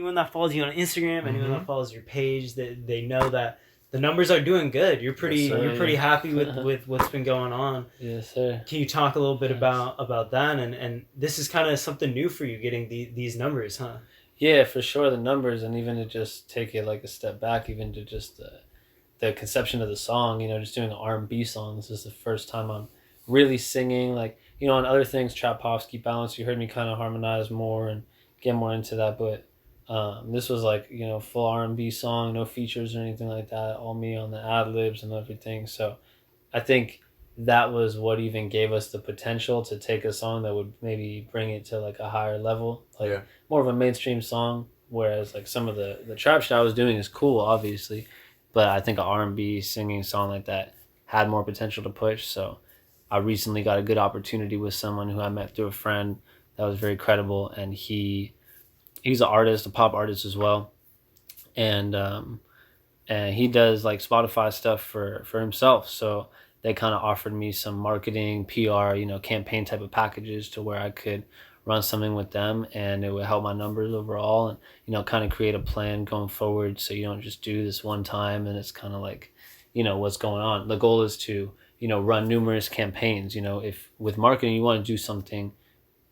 anyone that follows you on Instagram, anyone that follows your page, that they know that the numbers are doing good. You're pretty happy with what's been going on. Yes, sir. Can you talk a little bit about that? And this is kind of something new for you, getting these numbers, huh? Yeah, for sure, the numbers, and even to just take it like a step back, even to just the conception of the song, you know, just doing an R&B song. This is the first time I'm really singing, like, you know, on other things, trap, Pofsky, balance, you heard me kind of harmonize more and get more into that, but this was like, you know, full R&B song, no features or anything like that, all me on the ad-libs and everything. So I think that was what even gave us the potential to take a song that would maybe bring it to like a higher level, like more of a mainstream song, whereas like some of the trap shit I was doing is cool, obviously, but I think an R&B singing song like that had more potential to push. So I recently got a good opportunity with someone who I met through a friend that was very credible, and he's an artist, a pop artist as well, and he does like Spotify stuff for himself. So they kind of offered me some marketing, PR, you know, campaign type of packages to where I could run something with them, and it would help my numbers overall, and, you know, kind of create a plan going forward, so you don't just do this one time and it's kind of like, you know, what's going on. The goal is to, you know, run numerous campaigns. You know, if with marketing you want to do something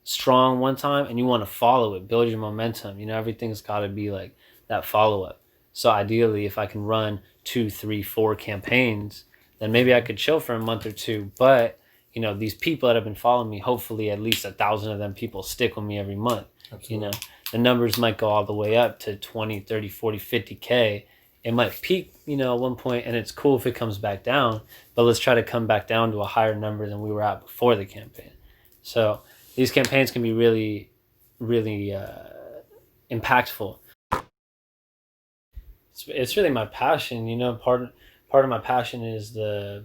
strong one time and you want to follow it, build your momentum, you know, everything's got to be like that follow-up. So ideally, if I can run 2, 3, 4 campaigns, then maybe I could chill for a month or two. But, you know, these people that have been following me, hopefully at least 1,000 of them people stick with me every month. Absolutely. You know, the numbers might go all the way up to 20, 30, 40, 50K. It might peak, you know, at one point, and it's cool if it comes back down, but let's try to come back down to a higher number than we were at before the campaign. So these campaigns can be really, really impactful. It's really my passion, you know. Part of my passion is the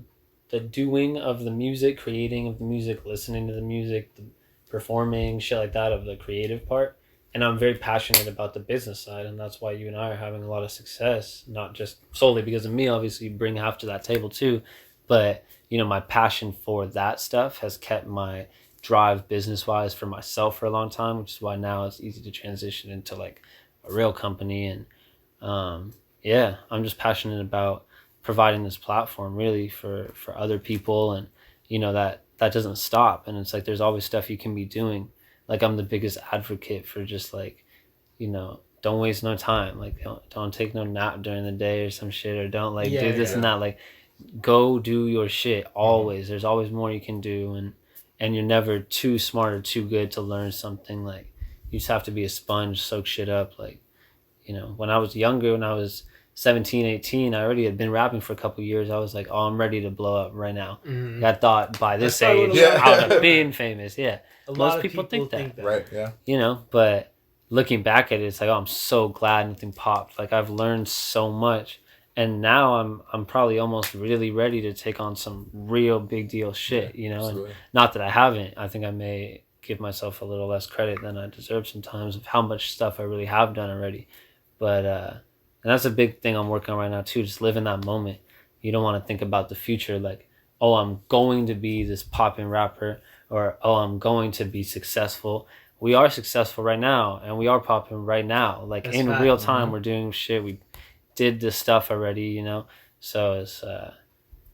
doing of the music, creating of the music, listening to the music, the performing, shit like that, of the creative part. And I'm very passionate about the business side, and that's why you and I are having a lot of success, not just solely because of me. Obviously, you bring half to that table too, but, you know, my passion for that stuff has kept my drive business-wise for myself for a long time, which is why now it's easy to transition into like a real company. And I'm just passionate about providing this platform really for other people, and, you know, that doesn't stop, and it's like there's always stuff you can be doing. Like, I'm the biggest advocate for just, like, you know, don't waste no time. Like, don't take no nap during the day or some shit, or don't, like, do this and that. Like, go do your shit always. There's always more you can do, and you're never too smart or too good to learn something. Like, you just have to be a sponge, soak shit up. Like, you know, when I was younger, when I was 17, 18, I already had been rapping for a couple of years. I was like, oh, I'm ready to blow up right now. Mm-hmm. I thought by this age, I would have been famous. Yeah. Most people think that. Right, yeah. You know, but looking back at it, it's like, oh, I'm so glad nothing popped. Like, I've learned so much. And now I'm probably almost really ready to take on some real big deal shit, you know? Absolutely. And not that I haven't. I think I may give myself a little less credit than I deserve sometimes of how much stuff I really have done already. But, and that's a big thing I'm working on right now too, just live in that moment. You don't want to think about the future like, oh, I'm going to be this poppin' rapper, or, oh, I'm going to be successful. We are successful right now, and we are popping right now. Like, that's in real time, we're doing shit. We did this stuff already, you know? So it's,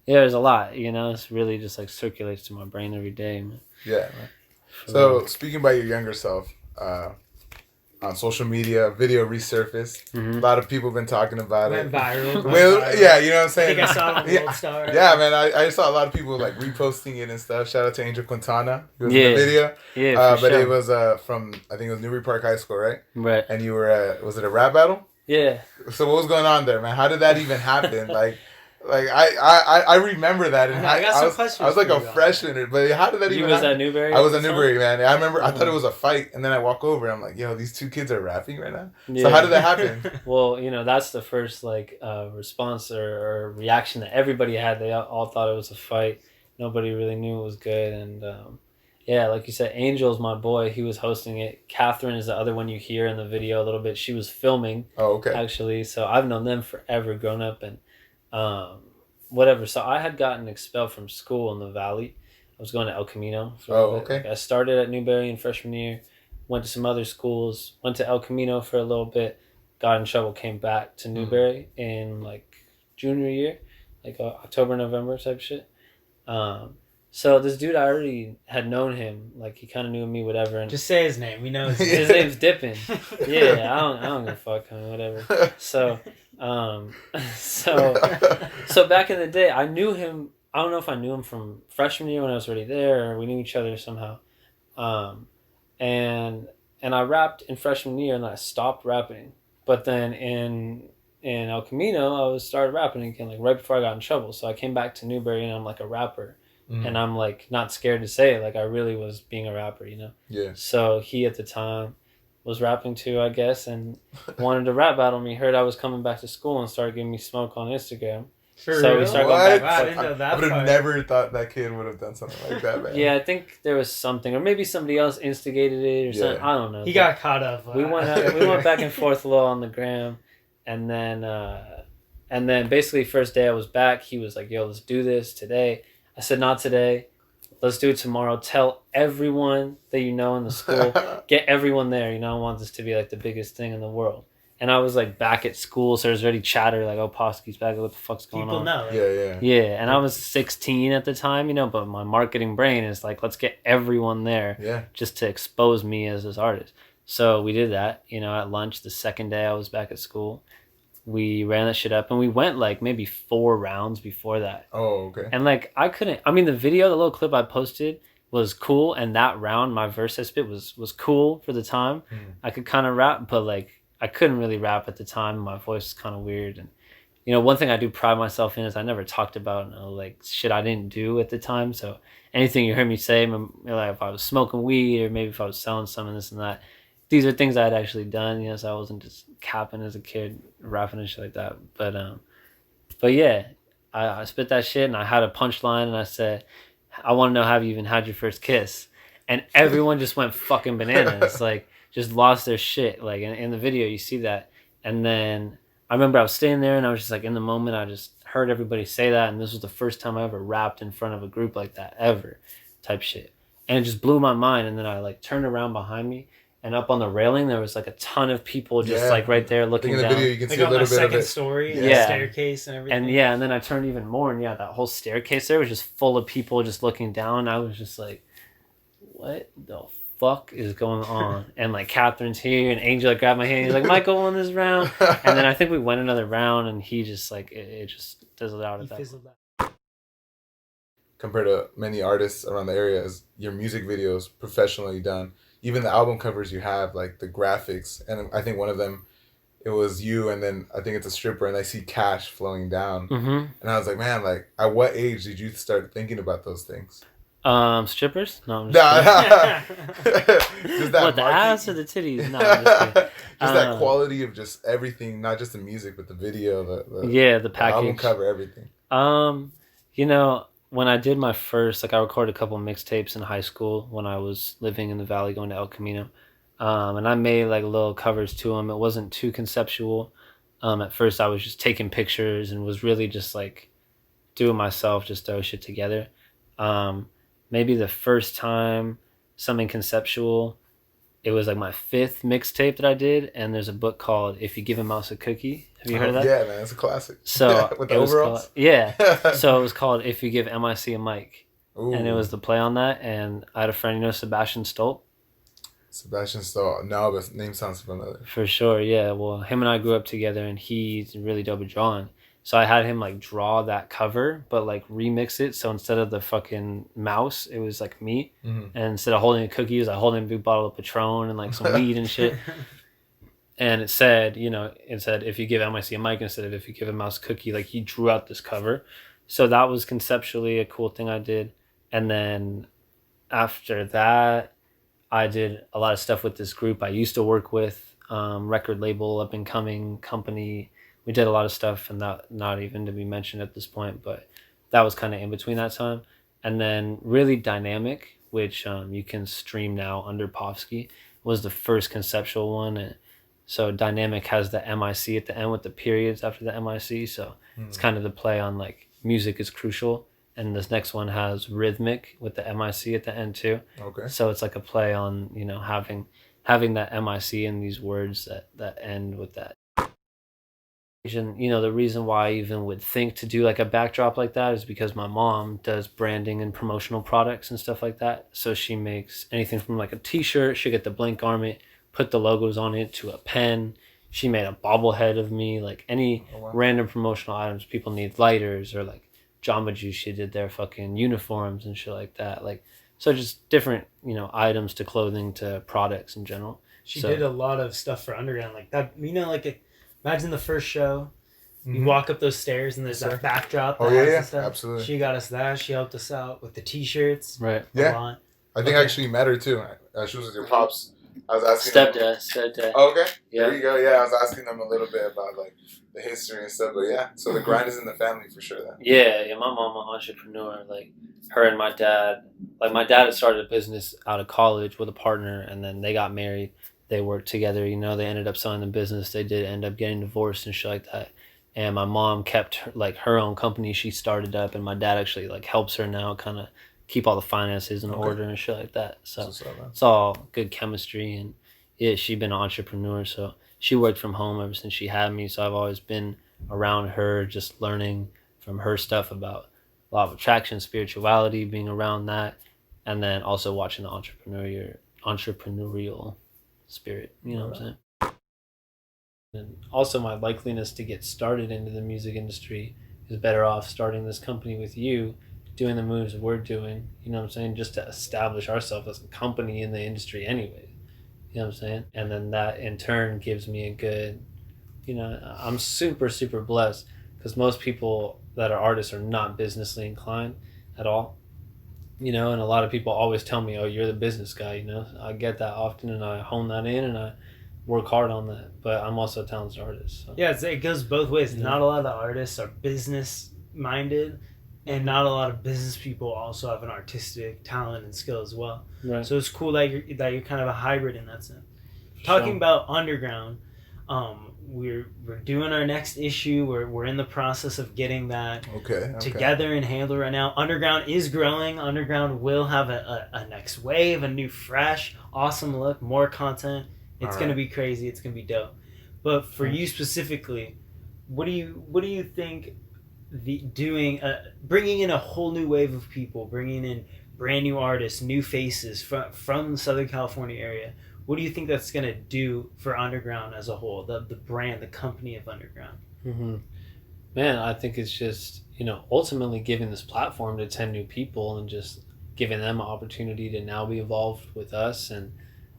there's a lot, you know? It's really just, like, circulates to my brain every day, man. Yeah, man. So, speaking about your younger self, on social media, video resurfaced. Mm-hmm. A lot of people have been talking about it. Viral. Yeah, you know what I'm saying? I think I saw it on World Star. Yeah, man, I saw a lot of people like reposting it and stuff. Shout out to Angel Quintana. He was in the video. Yeah, but it was from, I think it was Newbury Park High School, right? Right. And you were at, was it a rap battle? Yeah. So what was going on there, man? How did that even happen? Like I remember that, and I got some questions. I was like a freshman, but how did that even happen? You was at Newbury? I was at Newbury, man. I remember I thought it was a fight, and then I walk over, and I'm like, yo, these two kids are rapping right now. Yeah. So how did that happen? Well, you know, that's the first like response or reaction that everybody had. They all thought it was a fight. Nobody really knew it was good, and yeah, like you said, Angel's my boy. He was hosting it. Catherine is the other one you hear in the video a little bit. She was filming. Oh, okay. Actually, so I've known them forever, grown up, and whatever. So I had gotten expelled from school in the Valley. I was going to El Camino. Okay. I started at Newbury in freshman year. went to some other schools, went to El Camino for a little bit, got in trouble, came back to Newberry in like junior year, like October, November type shit. So this dude, I already had known him, like he kind of knew me, whatever. And just say his name. We know his name's Dipen. Yeah, I don't give a fuck, whatever. So, so back in the day, I knew him. I don't know if I knew him from freshman year when I was already there, or we knew each other somehow. And I rapped in freshman year, and I stopped rapping. But then in El Camino, I started rapping again, like right before I got in trouble. So I came back to Newberry, and I'm like a rapper. And I'm like not scared to say it, like I really was being a rapper, you know? Yeah. So he at the time was rapping too, I guess, and wanted to rap battle me. Heard I was coming back to school and started giving me smoke on Instagram. For real? We started going back. Wow, I didn't know that I would have never thought that kid would have done something like that, man. Yeah, I think there was something, or maybe somebody else instigated it or something. I don't know. He got caught up. We went back and forth a little on the gram, and then basically first day I was back, he was like, "Yo, let's do this today." I said, "Not today. Let's do it tomorrow. Tell everyone that you know in the school. Get everyone there. You know, I want this to be like the biggest thing in the world." And I was like back at school, so there's already chatter like, "Oh, Pofsky's back. What the fuck's going on?" People know. Yeah. Yeah, and I was 16 at the time, you know, but my marketing brain is like, let's get everyone there. Yeah. Just to expose me as this artist. So we did that, you know, at lunch the second day I was back at school. We ran that shit up, and we went like maybe 4 rounds before that. Oh, okay. And like the video, the little clip I posted was cool, and that round my verse I spit was cool for the time. I could kind of rap, but like I couldn't really rap at the time. My voice was kind of weird. And you know, one thing I do pride myself in is I never talked about like shit I didn't do at the time. So anything you heard me say, like if I was smoking weed or maybe if I was selling some and this and that, these are things I had actually done, you know, so I wasn't just capping as a kid, rapping and shit like that. But yeah, I spit that shit, and I had a punchline, and I said, "I want to know, have you even had your first kiss?" And everyone just went fucking bananas, like just lost their shit. Like in the video, you see that. And then I remember I was staying there, and I was just like in the moment, I just heard everybody say that, and this was the first time I ever rapped in front of a group like that ever, type shit. And it just blew my mind. And then I like turned around behind me. And up on the railing, there was like a ton of people just like right there looking down. In the video, you can see a little bit of it. Second story, the staircase and everything. And then I turned even more, and that whole staircase there was just full of people just looking down. I was just like, what the fuck is going on? And like Catherine's here, and Angel like grabbed my hand. He's like, "Michael won this round." And then I think we went another round, and he just like it just fizzled out at that. Compared to many artists around the area, is your music videos professionally done. Even the album covers you have, like the graphics, and I think one of them, it was you, and then I think it's a stripper, and I see cash flowing down, and I was like, man, like at what age did you start thinking about those things? Strippers? No, I'm just just that what, the ass or the titties? No, I'm just kidding. Just that quality of just everything, not just the music, but the video, the package, the album cover, everything. You know, when I did my first, like I recorded a couple mixtapes in high school when I was living in the Valley going to El Camino. And I made like little covers to them. It wasn't too conceptual. At first I was just taking pictures and was really just like doing myself, just throw shit together. Maybe the first time something conceptual, it was like my 5th mixtape that I did. And there's a book called If You Give a Mouse a Cookie. Have you heard of that? Yeah, man, it's a classic. So with the overalls? So it was called If You Give MIC a Mic. Ooh. And it was the play on that. And I had a friend, you know, Sebastian Stolp. Sebastian Stolp. No, but name sounds familiar. For sure, yeah. Well, him and I grew up together, and he's really dope at drawing. So I had him like draw that cover, but like remix it. So instead of the fucking mouse, it was like me. And instead of holding a cookie, I was holding a big bottle of Patron and like some weed and shit. And it said, if you give MIC a mic instead of if you give a mouse a cookie, like he drew out this cover. So that was conceptually a cool thing I did. And then after that, I did a lot of stuff with this group I used to work with, record label, up and coming company. We did a lot of stuff, and that not even to be mentioned at this point, but that was kind of in between that time. And then really Dynamic, which you can stream now under Pofsky, was the first conceptual one. And so Dynamic has the MIC at the end with the periods after the MIC. So it's kind of the play on like music is crucial. And this next one has rhythmic with the MIC at the end too. Okay. So it's like a play on, having having that MIC in these words that end with that. You know, the reason why I even would think to do like a backdrop like that is because my mom does branding and promotional products and stuff like that. So she makes anything from like a t-shirt, she'll get the blank garment, put the logos on it, to a pen. She made a bobblehead of me, like any random promotional items. People need lighters, or like Jamba Juice, she did their fucking uniforms and shit like that. Like, so just different, you know, items to clothing to products in general. She did a lot of stuff for Undrgrnd, like that, you know, like imagine the first show, you walk up those stairs and there's that backdrop. Oh, yeah, absolutely. She got us that. She helped us out with the t-shirts. Right. Yeah. I think I actually met her too. She was with your pops. I was asking Stepdad. Oh, okay. Yeah. There you go. Yeah, I was asking them a little bit about like the history and stuff. But yeah, so the grind is in the family for sure then. Yeah, my mom, an entrepreneur. Like her and my dad. Like my dad had started a business out of college with a partner, and then they got married. They worked together, you know, they ended up selling the business. They did end up getting divorced and shit like that. And my mom kept her own company she started up, and my dad actually like helps her now kind of keep all the finances in order and shit like that. So it's all good chemistry. And yeah, she's been an entrepreneur, so she worked from home ever since she had me. So I've always been around her, just learning from her stuff about law of attraction, spirituality, being around that, and then also watching the entrepreneurial spirit, you know what I'm saying? And also my likeliness to get started into the music industry is better off starting this company with you, doing the moves we're doing, you know what I'm saying, just to establish ourselves as a company in the industry anyway, you know what I'm saying? And then that in turn gives me a good, you know, I'm super, super blessed, because most people that are artists are not businessly inclined at all. You know, and a lot of people always tell me, oh, you're the business guy, you know. I get that often, and I hone that in, and I work hard on that. But I'm also a talented artist. So. Yeah, it goes both ways. Yeah. Not a lot of artists are business-minded, and not a lot of business people also have an artistic talent and skill as well. Right. So it's cool that you're kind of a hybrid in that sense. Talking about Undrgrnd, we're doing our next issue. We're in the process of getting that together and handled right now. Undrgrnd is growing. Undrgrnd will have a next wave, a new, fresh, awesome look, more content. It's gonna be crazy. It's gonna be dope. But for you specifically, what do you think bringing in a whole new wave of people, bringing in brand new artists, new faces from the Southern California area? What do you think that's going to do for Undrgrnd as a whole, the brand, the company of Undrgrnd? Mm-hmm. Man, I think it's just, you know, ultimately giving this platform to 10 new people and just giving them an opportunity to now be involved with us and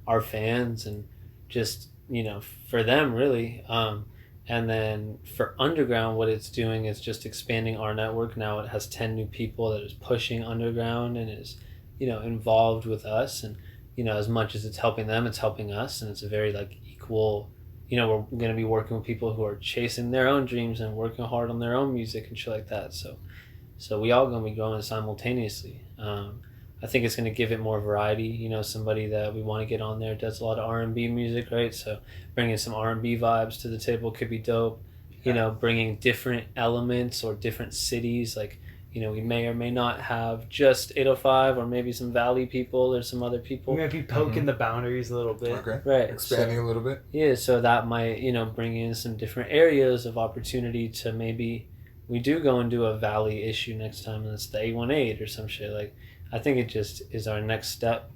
our fans, and just, you know, for them really. And then for Undrgrnd, what it's doing is just expanding our network. Now it has 10 new people that is pushing Undrgrnd and is, you know, involved with us. And, you know, as much as it's helping them, it's helping us, and it's a very like equal, you know, we're going to be working with people who are chasing their own dreams and working hard on their own music and shit like that. So we all going to be growing simultaneously. I think it's going to give it more variety. You know, somebody that we want to get on there does a lot of R&B music, right? So bringing some R&B vibes to the table could be dope. You know, bringing different elements or different cities, like, you know, we may or may not have just 805, or maybe some Valley people or some other people. We might be poking the boundaries a little bit. Okay. Right. Expanding a little bit. Yeah, so that might, you know, bring in some different areas of opportunity to maybe we do go and do a Valley issue next time, and it's the 818 or some shit. Like, I think it just is our next step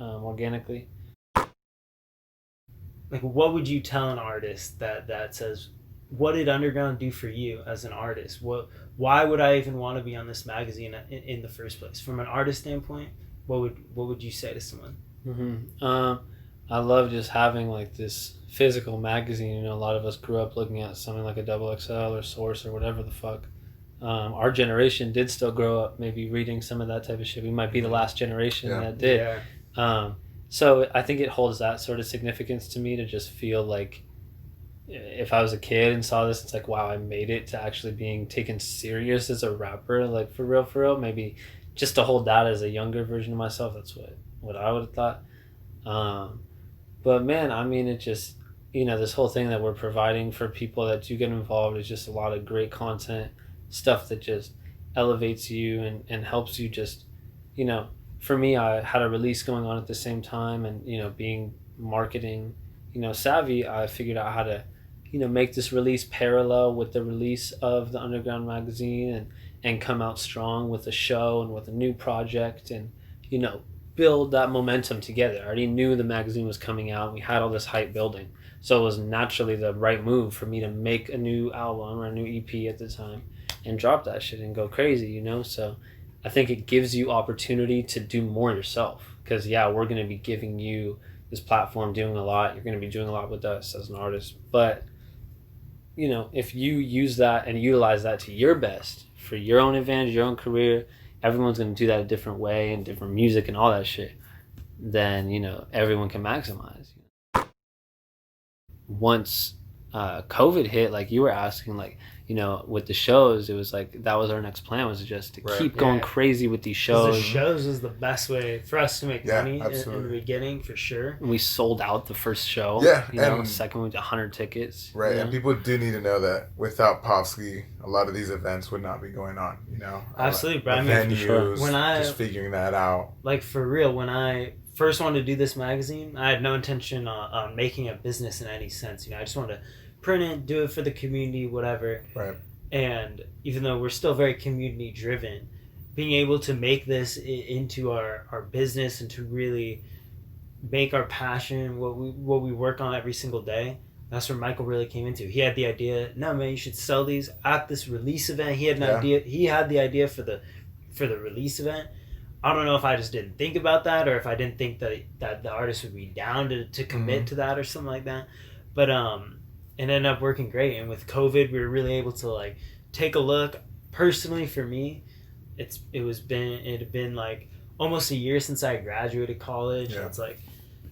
organically. Like, what would you tell an artist that says, what did Undrgrnd do for you as an artist? Why would I even want to be on this magazine in the first place? From an artist standpoint, what would you say to someone? Mm-hmm. I love just having like this physical magazine. You know, a lot of us grew up looking at something like a XXL or Source or whatever the fuck. Our generation did still grow up maybe reading some of that type of shit. We might be the last generation that did. Yeah. So I think it holds that sort of significance to me, to just feel like if I was a kid and saw this, it's like, wow, I made it to actually being taken serious as a rapper, like for real. Maybe just to hold that as a younger version of myself, that's what I would have thought. But man, I mean, it just, you know, this whole thing that we're providing for people that do get involved is just a lot of great content, stuff that just elevates you and helps you just, you know, for me, I had a release going on at the same time, and, you know, being marketing, savvy, I figured out how to, make this release parallel with the release of the Undrgrnd magazine and come out strong with a show and with a new project and, build that momentum together. I already knew the magazine was coming out. We had all this hype building. So it was naturally the right move for me to make a new album or a new EP at the time and drop that shit and go crazy, So I think it gives you opportunity to do more yourself. Because, we're going to be giving you this platform, doing a lot. You're going to be doing a lot with us as an artist. But, if you use that and utilize that to your best for your own advantage, your own career, everyone's going to do that a different way and different music and all that shit, then, everyone can maximize. Once COVID hit, like you were asking, like, with the shows, it was like that was our next plan, was just to keep going crazy with these shows. The shows is the best way for us to make money in the beginning, for sure. We sold out the first show. And the second we did 100 tickets. Right, and people do need to know that without Pofsky, a lot of these events would not be going on. Absolutely, bro. Venues, when just figuring that out. Like, for real, when I first wanted to do this magazine, I had no intention on making a business in any sense. I just wanted to print it, do it for the community, whatever. Right. And even though we're still very community driven, being able to make this into our business and to really make our passion what we work on every single day, that's where Michael really came into. He had the idea, no man, you should sell these at this release event. He had an idea. He had the idea for the release event. I don't know if I just didn't think about that or if I didn't think that the artist would be down to commit to that or something like that. But it ended up working great. And with COVID, we were really able to like take a look. Personally, for me, it had been like almost a year since I graduated college. And it's like,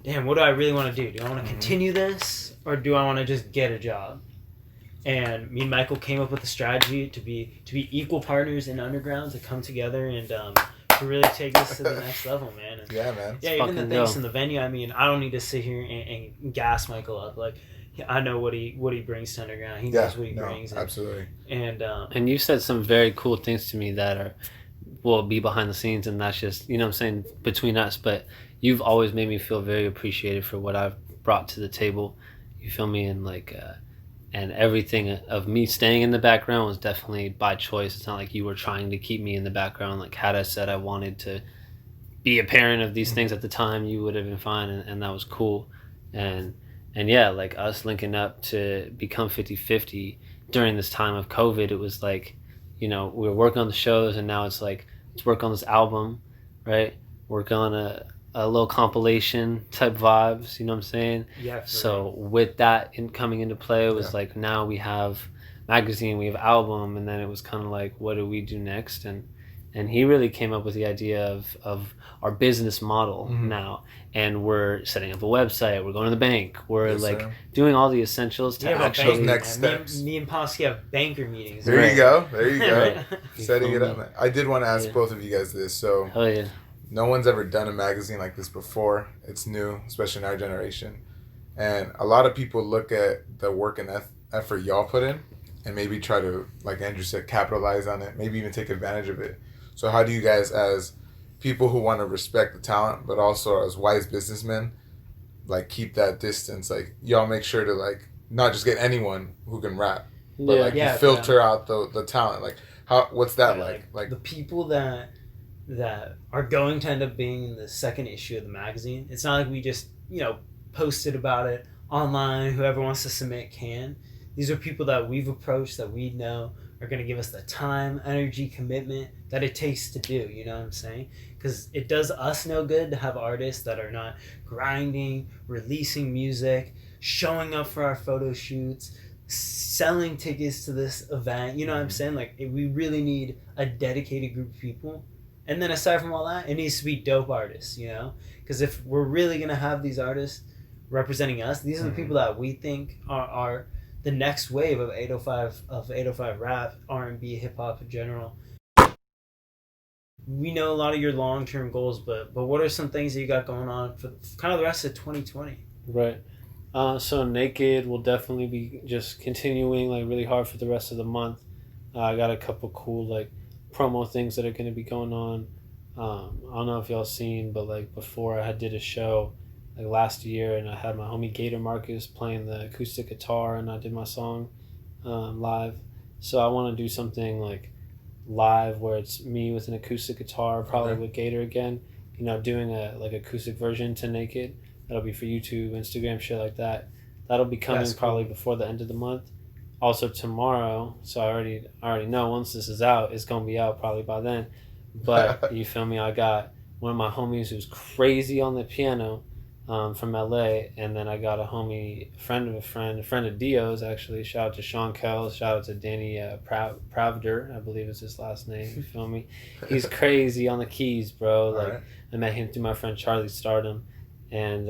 damn, what do I really want to do? Do I want to continue this or do I want to just get a job? And me and Michael came up with a strategy to be equal partners in Undrgrnd, to come together and to really take this to the next level, man. And man. Yeah, even the things in the venue. I mean, I don't need to sit here and gas Michael up. Like, I know what he brings to Undrgrnd. He knows what he brings. Absolutely. And you said some very cool things to me that will be behind the scenes, and that's just, I'm saying, between us. But you've always made me feel very appreciated for what I've brought to the table. You feel me? And like, and everything of me staying in the background was definitely by choice. It's not like you were trying to keep me in the background. Like, had I said I wanted to be a parent of these things at the time, you would have been fine, and that was cool. And yeah, like us linking up to become 50/50 during this time of COVID, it was like, we were working on the shows, and now it's like, let's work on this album, right? Work on a little compilation type vibes, you know what I'm saying? Yeah. So with that coming into play, it was like, now we have magazine, we have album, and then it was kind of like, what do we do next? And he really came up with the idea of our business model now. And we're setting up a website. We're going to the bank. We're doing all the essentials to actually... next steps. Me and Pofsky have banker meetings. There you go. Setting it up. I did want to ask both of you guys this. So, no one's ever done a magazine like this before. It's new, especially in our generation. And a lot of people look at the work and effort y'all put in and maybe try to, like Andrew said, capitalize on it, maybe even take advantage of it. So how do you guys, as people who want to respect the talent, but also as wise businessmen, like keep that distance? Like, y'all make sure to like not just get anyone who can rap, but you filter out the talent. Like, what's that like? Like the people that are going to end up being in the second issue of the magazine. It's not like we just posted about it online. Whoever wants to submit can. These are people that we've approached, that we know are going to give us the time, energy, commitment that it takes to do, you know what I'm saying? Because it does us no good to have artists that are not grinding, releasing music, showing up for our photo shoots, selling tickets to this event, you know what I'm saying? Like, we really need a dedicated group of people. And then aside from all that, it needs to be dope artists, Because if we're really going to have these artists representing us, these are the people that we think are the next wave of 805 rap, R&B, hip hop in general. We know a lot of your long-term goals, but what are some things that you got going on for kind of the rest of 2020? Right. So Naked will definitely be just continuing like really hard for the rest of the month. I got a couple cool like promo things that are going to be going on. I don't know if y'all seen, but like before I did a show like last year, and I had my homie Gator Marcus playing the acoustic guitar, and I did my song live. So I want to do something like live where it's me with an acoustic guitar, probably with Gator again, you know, doing a like acoustic version to Naked. That'll be for YouTube, Instagram, shit like that. That'll be coming probably before the end of the month. Also tomorrow, so I already know once this is out, it's gonna be out probably by then. But you feel me? I got one of my homies who's crazy on the piano, from LA, and then I got a homie, a friend of Dio's actually. Shout out to Sean Kells, shout out to Danny Pravder, I believe is his last name. You feel me? He's crazy on the keys, bro. Like I met him through my friend Charlie Stardom, and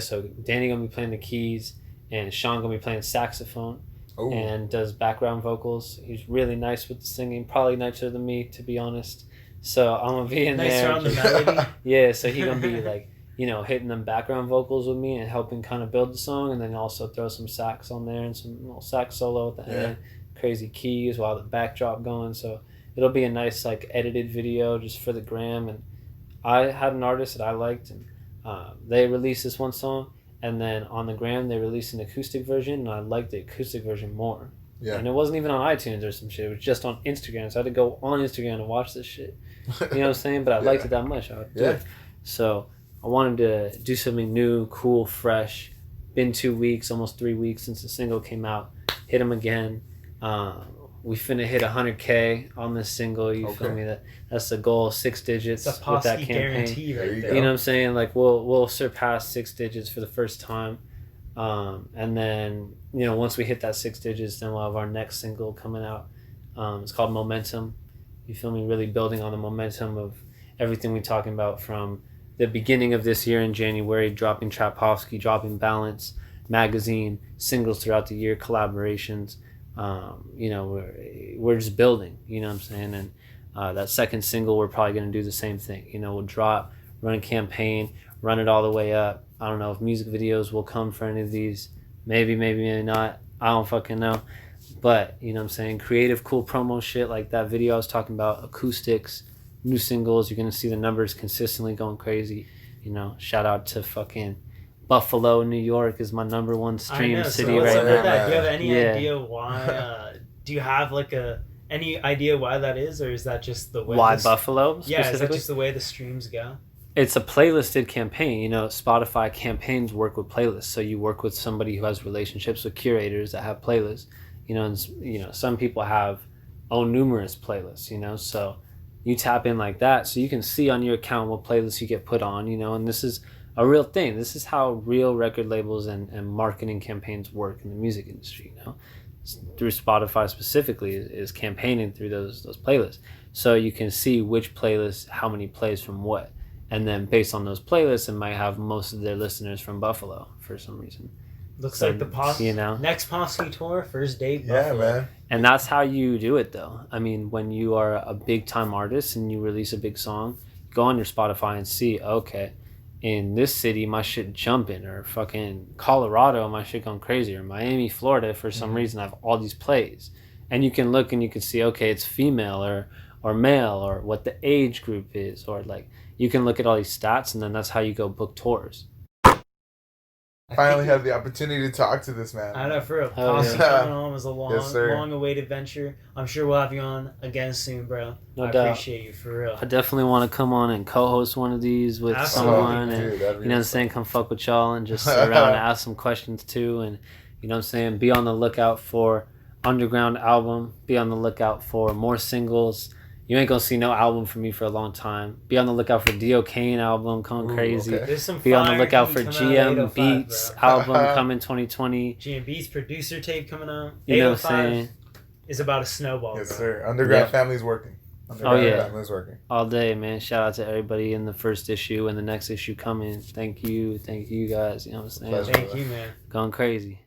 so Danny gonna be playing the keys, and Sean gonna be playing saxophone. Ooh. And does background vocals. He's really nice with the singing, probably nicer than me, to be honest. So I'm gonna be in there. On the melody. Yeah, so he gonna be like, you know, hitting them background vocals with me and helping kind of build the song, and then also throw some sax on there and some little sax solo at the end, crazy keys while the backdrop going. So it'll be a nice like edited video just for the gram. And I had an artist that I liked, and they released this one song. And then on the gram, they released an acoustic version, and I liked the acoustic version more. Yeah. And it wasn't even on iTunes or some shit. It was just on Instagram. So I had to go on Instagram to watch this shit. You know what I'm saying? But I liked it that much. I would do it. So I wanted to do something new, cool, fresh. Been 2 weeks, almost 3 weeks since the single came out. Hit them again. We finna hit 100K on this single. You feel me? That's the goal. 6 digits it's a with that campaign. Guarantee right there. You know what I'm saying? Like we'll surpass 6 digits for the first time, and then you know once we hit that 6 digits, then we'll have our next single coming out. It's called Momentum. You feel me? Really building on the momentum of everything we're talking about from the beginning of this year in January, dropping Pofsky, dropping Balance magazine, singles throughout the year, collaborations. You know, we're just building, you know what I'm saying? And that second single, we're probably going to do the same thing. You know, we'll drop, run a campaign, run it all the way up. I don't know if music videos will come for any of these. Maybe not. I don't fucking know. But, you know what I'm saying? Creative, cool promo shit like that video I was talking about, acoustics, new singles. You're going to see the numbers consistently going crazy. You know, shout out to fucking Buffalo, New York is my number one stream city right now. That? Do you have any idea why? Do you have like any idea why that is, or is that just the way? Why Buffalo? Yeah, is that just the way the streams go? It's a playlisted campaign. You know, Spotify campaigns work with playlists, so you work with somebody who has relationships with curators that have playlists. You know, and you know some people own numerous playlists. You know, so you tap in like that, so you can see on your account what playlists you get put on. You know, and this is a real thing. This is how real record labels and marketing campaigns work in the music industry, you know, through Spotify specifically is campaigning through those playlists. So you can see which playlist, how many plays from what. And then based on those playlists, it might have most of their listeners from Buffalo for some reason. Looks like the next Pofsky tour, first date, Buffalo. Yeah, man. And that's how you do it, though. I mean, when you are a big-time artist and you release a big song, go on your Spotify and see, okay, in this city, my shit jumping, or fucking Colorado, my shit going crazy, or Miami, Florida, for some reason, I have all these plays. And you can look and you can see, okay, it's female or male, or what the age group is, or like, you can look at all these stats, and then that's how you go book tours. Finally had the opportunity to talk to this man. I know, for real. Pofsky coming on was a long-awaited venture. I'm sure we'll have you on again soon, bro. No doubt. I appreciate you, for real. I definitely want to come on and co-host one of these with someone, and you know what I'm saying, come fuck with y'all and just sit around and ask some questions too, and you know what I'm saying, be on the lookout for Undrgrnd album, be on the lookout for more singles. You ain't gonna see no album from me for a long time. Be on the lookout for Dio Kane album coming crazy. Okay. There's some Be on the lookout for GM Beats album coming 2020. GM Beats producer tape coming out. You know what I'm saying? Is about a snowball. Yes, sir. Undrgrnd family's working. Family's working all day, man. Shout out to everybody in the first issue and the next issue coming. Thank you guys. You know what I'm saying? Thank you, man. Going crazy.